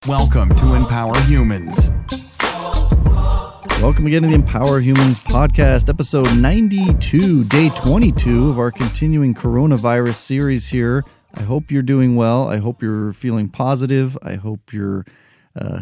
Welcome to Empower Humans. Welcome again to the Empower Humans podcast, episode 92, day 22 of our continuing coronavirus series here. I hope you're doing well. I hope you're feeling positive. I hope you're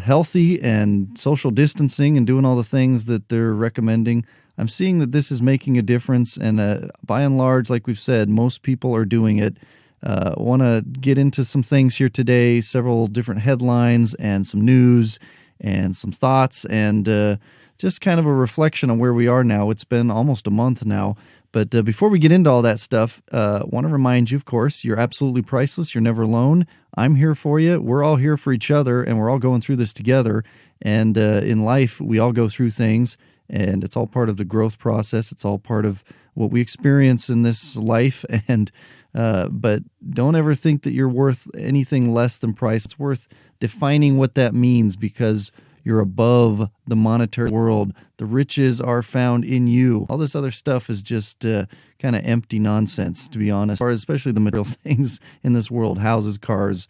healthy and social distancing and doing all the things that they're recommending. I'm seeing that this is making a difference, and by and large, like we've said, most people are doing it. I want to get into some things here today, several different headlines and some news and some thoughts and just kind of a reflection on where we are now. It's been almost a month now. But before we get into all that stuff, I want to remind you, of course, you're absolutely priceless. You're never alone. I'm here for you. We're all here for each other, and we're all going through this together. And in life, we all go through things, and it's all part of the growth process. It's all part of what we experience in this life. And but don't ever think that you're worth anything less than price. It's worth defining what that means, because you're above the monetary world. The riches are found in you. All this other stuff is just kind of empty nonsense, to be honest, or especially the material things in this world, houses, cars,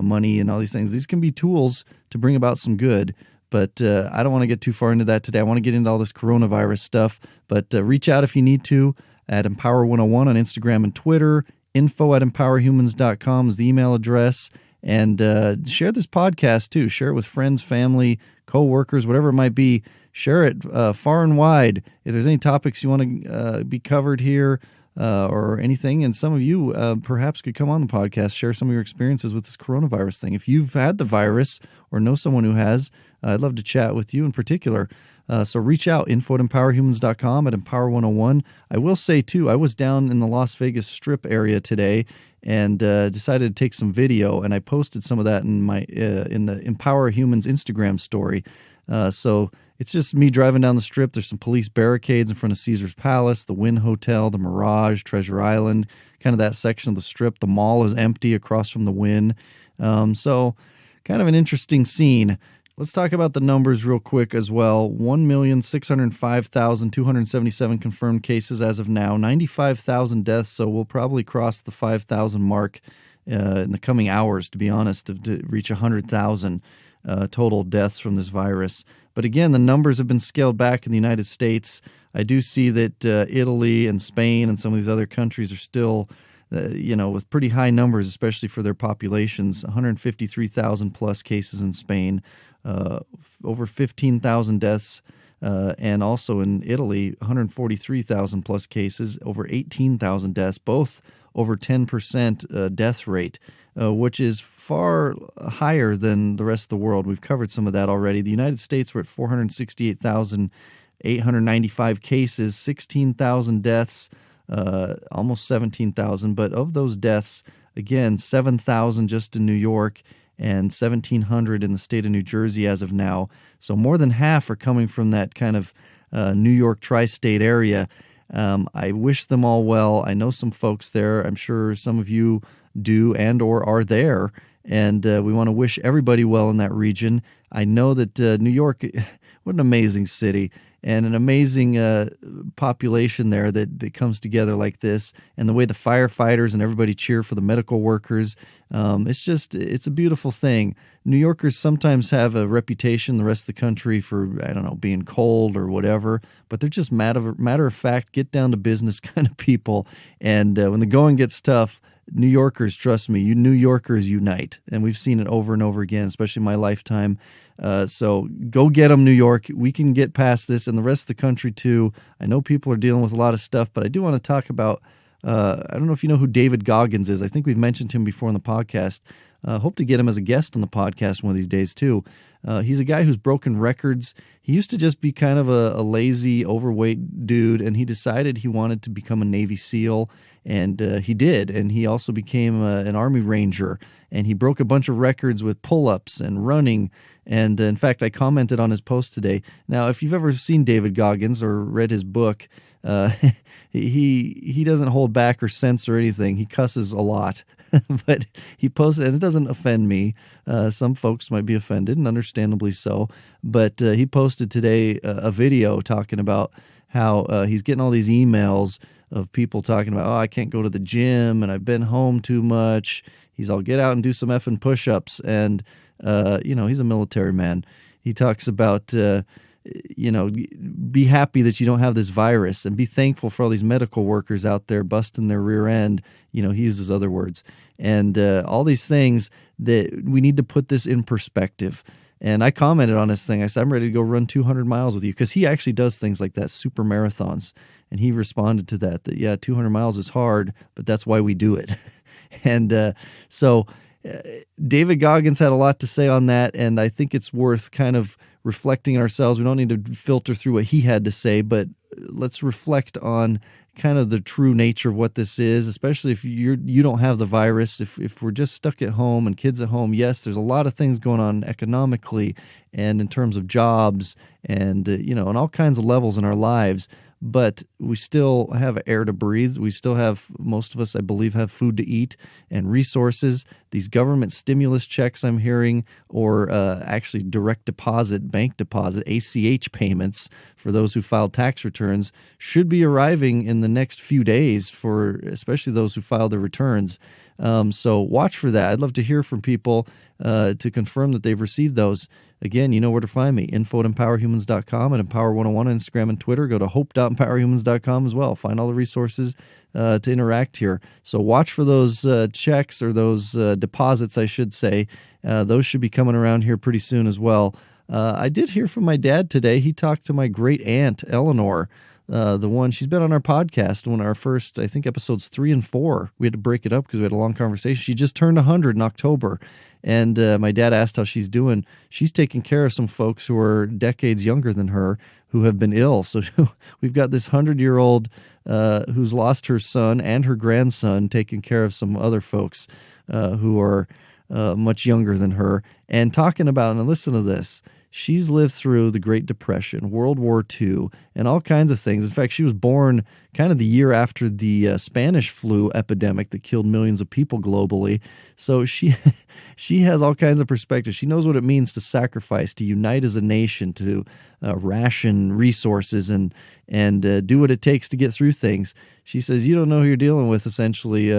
money, and all these things. These can be tools to bring about some good. But I don't want to get too far into that today. I want to get into all this coronavirus stuff. But reach out if you need to at Empower101 on Instagram and Twitter. info@empowerhumans.com is the email address. And share this podcast too. Share it with friends, family, co-workers, whatever it might be. Share it far and wide. If there's any topics you want to be covered here or anything, and some of you perhaps could come on the podcast, share some of your experiences with this coronavirus thing. If you've had the virus or know someone who has, I'd love to chat with you in particular. So reach out, info@empowerhumans.com, at Empower101. I will say, too, I was down in the Las Vegas Strip area today and decided to take some video, and I posted some of that in my in the Empower Humans Instagram story. So it's just me driving down the Strip. There's some police barricades in front of Caesar's Palace, the Wynn Hotel, the Mirage, Treasure Island, kind of that section of the Strip. The mall is empty across from the Wynn. So kind of an interesting scene. Let's talk about the numbers real quick as well. 1,605,277 confirmed cases as of now, 95,000 deaths, so we'll probably cross the 5,000 mark in the coming hours, to be honest, to reach 100,000 total deaths from this virus. But again, the numbers have been scaled back in the United States. I do see that Italy and Spain and some of these other countries are still with pretty high numbers, especially for their populations. 153,000 plus cases in Spain, over 15,000 deaths, and also in Italy, 143,000 plus cases, over 18,000 deaths, both over 10% death rate, which is far higher than the rest of the world. We've covered some of that already. The United States were at 468,895 cases, 16,000 deaths, almost 17,000. But of those deaths, again, 7,000 just in New York and 1,700 in the state of New Jersey as of now. So more than half are coming from that kind of New York tri-state area. I wish them all well. I know some folks there. I'm sure some of you do and or are there. And we want to wish everybody well in that region. I know that New York, what an amazing city. And an amazing population there that comes together like this, and the way the firefighters and everybody cheer for the medical workers. It's a beautiful thing. New Yorkers sometimes have a reputation the rest of the country for, being cold or whatever, but they're just matter of fact, get down to business kind of people. And when the going gets tough, New Yorkers, trust me, you New Yorkers unite. And we've seen it over and over again, especially in my lifetime. So go get them, New York. We can get past this, and the rest of the country too. I know people are dealing with a lot of stuff, but I do want to talk about, I don't know if you know who David Goggins is. I think we've mentioned him before in the podcast. Hope to get him as a guest on the podcast one of these days too. He's a guy who's broken records. He used to just be kind of a lazy, overweight dude, and he decided he wanted to become a Navy SEAL, and he did. And he also became an Army Ranger, and he broke a bunch of records with pull-ups and running. And in fact, I commented on his post today. Now, if you've ever seen David Goggins or read his book, he doesn't hold back or censor anything. He cusses a lot, but he posted, and it doesn't offend me. Some folks might be offended, and understandably so. But he posted today a video talking about how he's getting all these emails of people talking about, I can't go to the gym, and I've been home too much. I'll get out and do some effing push-ups. And He's a military man. He talks about, be happy that you don't have this virus and be thankful for all these medical workers out there busting their rear end. He uses other words. And all these things that we need to put this in perspective. And I commented on this thing. I said, I'm ready to go run 200 miles with you, because he actually does things like that, super marathons. And he responded to that, yeah, 200 miles is hard, but that's why we do it. And so David Goggins had a lot to say on that, and I think it's worth kind of reflecting on ourselves. We don't need to filter through what he had to say, but let's reflect on kind of the true nature of what this is, especially if you don't have the virus. If we're just stuck at home and kids at home, yes, there's a lot of things going on economically and in terms of jobs and on all kinds of levels in our lives. But we still have air to breathe. We still have, most of us, I believe, have food to eat and resources. These government stimulus checks I'm hearing, or actually direct deposit, bank deposit, ACH payments for those who filed tax returns should be arriving in the next few days for especially those who filed their returns. So watch for that. I'd love to hear from people to confirm that they've received those. Again, you know where to find me, info@empowerhumans.com and Empower101 on Instagram and Twitter. Go to hope.empowerhumans.com as well. Find all the resources to interact here. So watch for those checks, or those deposits, I should say. Those should be coming around here pretty soon as well. I did hear from my dad today. He talked to my great aunt, Eleanor. She's been on our podcast, one of our first, I think, episodes 3 and 4. We had to break it up because we had a long conversation. She just turned 100 in October, and my dad asked how she's doing. She's taking care of some folks who are decades younger than her who have been ill. So we've got this 100-year-old who's lost her son and her grandson, taking care of some other folks who are much younger than her, and talking about, and listen to this, she's lived through the Great Depression, World War II, and all kinds of things. In fact, she was born kind of the year after the Spanish flu epidemic that killed millions of people globally. So she has all kinds of perspectives. She knows what it means to sacrifice, to unite as a nation, to ration resources and do what it takes to get through things. She says, you don't know who you're dealing with, essentially,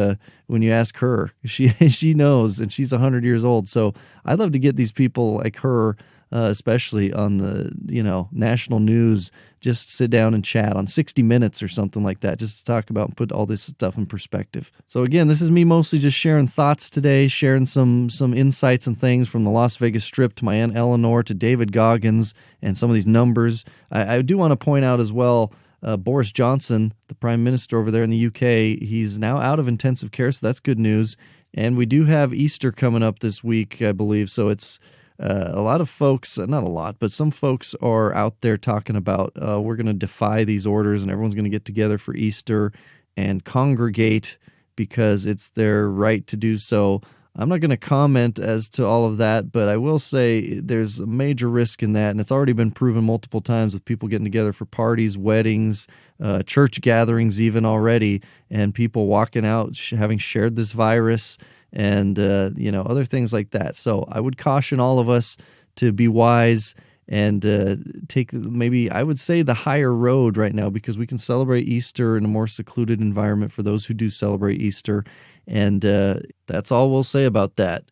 when you ask her. She knows, and she's 100 years old. So I'd love to get these people like her, especially on the national news, just sit down and chat on 60 Minutes or something like that, just to talk about and put all this stuff in perspective. So again, this is me mostly just sharing thoughts today, sharing some insights and things from the Las Vegas Strip to my Aunt Eleanor to David Goggins and some of these numbers. I do want to point out as well, Boris Johnson, the Prime Minister over there in the UK, he's now out of intensive care, so that's good news. And we do have Easter coming up this week, I believe, so it's a lot of folks, not a lot, but some folks are out there talking about we're going to defy these orders and everyone's going to get together for Easter and congregate because it's their right to do so. I'm not going to comment as to all of that, but I will say there's a major risk in that, and it's already been proven multiple times with people getting together for parties, weddings, church gatherings even already, and people walking out having shared this virus and other things like that. So I would caution all of us to be wise and take maybe, I would say, the higher road right now, because we can celebrate Easter in a more secluded environment for those who do celebrate Easter. And that's all we'll say about that.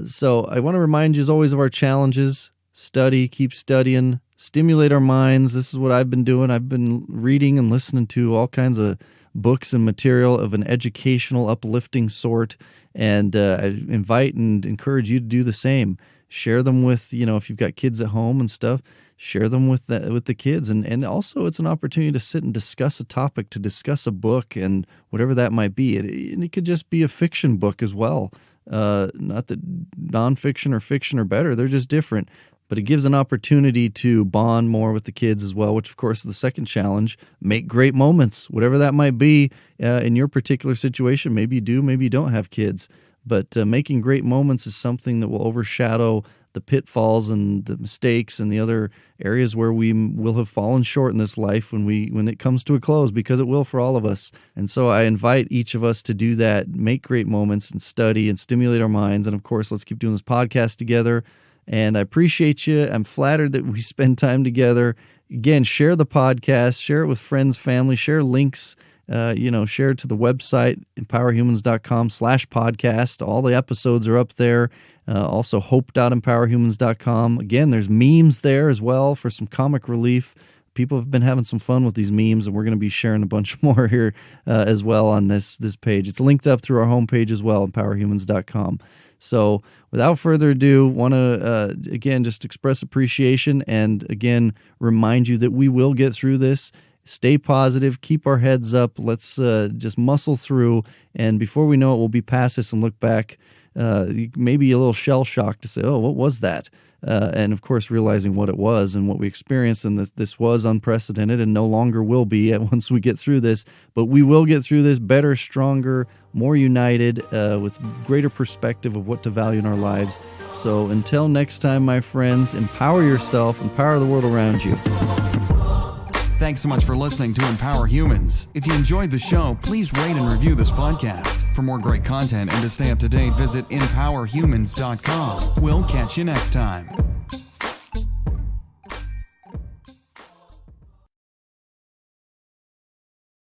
So I want to remind you, as always, of our challenges. Study, keep studying, stimulate our minds. This is what I've been doing. I've been reading and listening to all kinds of books and material of an educational, uplifting sort. And I invite and encourage you to do the same. Share them with, if you've got kids at home and stuff, share them with the kids. And also it's an opportunity to sit and discuss a topic, to discuss a book and whatever that might be. And it could just be a fiction book as well. Not that nonfiction or fiction are better. They're just different. But it gives an opportunity to bond more with the kids as well, which, of course, is the second challenge. Make great moments, whatever that might be in your particular situation. Maybe you do, maybe you don't have kids. But making great moments is something that will overshadow the pitfalls and the mistakes and the other areas where we will have fallen short in this life when it comes to a close, because it will for all of us. And so I invite each of us to do that, make great moments and study and stimulate our minds. And, of course, let's keep doing this podcast together. And I appreciate you. I'm flattered that we spend time together. Again, share the podcast, share it with friends, family, share links share it to the website, empowerhumans.com/podcast. All the episodes are up there. Also, hope.empowerhumans.com. Again, there's memes there as well for some comic relief. People have been having some fun with these memes, and we're going to be sharing a bunch more here as well on this page. It's linked up through our homepage as well, empowerhumans.com. So without further ado, want to, again, just express appreciation and, again, remind you that we will get through this. Stay positive, keep our heads up. Let's just muscle through. And before we know it, we'll be past this and look back, maybe a little shell shock to say, oh, what was that? And, of course, realizing what it was and what we experienced, and this was unprecedented and no longer will be once we get through this. But we will get through this better, stronger, more united, with greater perspective of what to value in our lives. So until next time, my friends, empower yourself, empower the world around you. Thanks so much for listening to Empower Humans. If you enjoyed the show, please rate and review this podcast. For more great content and to stay up to date, visit empowerhumans.com. We'll catch you next time.